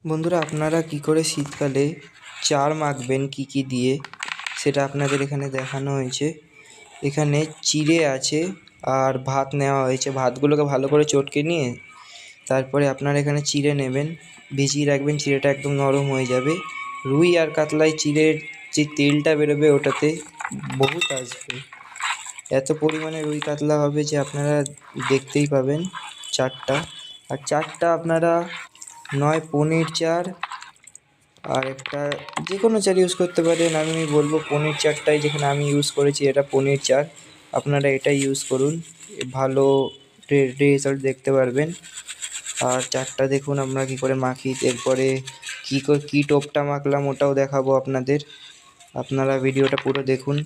বন্ধুরা, আপনারা কি করে শীতকালে চার মাখবেন কি কি দিয়ে সেটা আপনাদের এখানে দেখানো হয়েছে। এখানে চিড়ে আছে আর ভাত নেওয়া হয়েছে। ভাতগুলোকে ভালো করে চটকে নিয়ে তারপরে আপনারা এখানে চিড়ে নেবেন, ভিজিয়ে রাখবেন, চিড়েটা একদম নরম হয়ে যাবে। রুই আর কাতলায় চিড়ের যে তেলটা বেরোবে ওটাতে বহুত আসবে, এত পরিমাণে রুই কাতলা হবে যে আপনারা দেখতেই পাবেন চারটা। আর চারটা আপনারা নয় পনির চার আর একটা যে কোনো চার ইউজ করতে পারেন। আমি বলবো পনির চারটাই, যেখানে আমি ইউজ করেছি এটা পনির চার, আপনারা এটাই ইউজ করুন, ভালো রেজাল্ট দেখতে পারবেন। আর চারটা দেখুন আমরা কী করে মাখি, এরপরে কী টোপটা মাখলাম ওটাও দেখাবো আপনাদের, আপনারা ভিডিওটা পুরো দেখুন।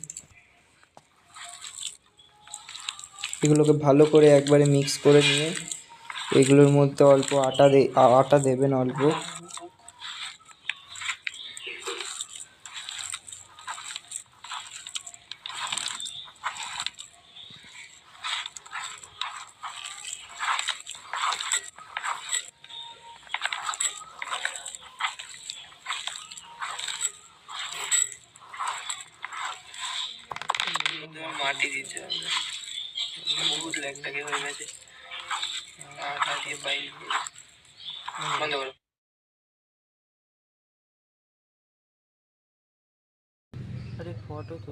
এগুলোকে ভালো করে একবারে মিক্স করে নিয়ে এগুলোর মধ্যে অল্প আটা দেবেন অল্প। মাটি দিতে হবে, বহুত ল্যাগটাকে হয়ে গেছে। আটা দিয়ে পাইল বন্ধ করো। আরে ফটো তো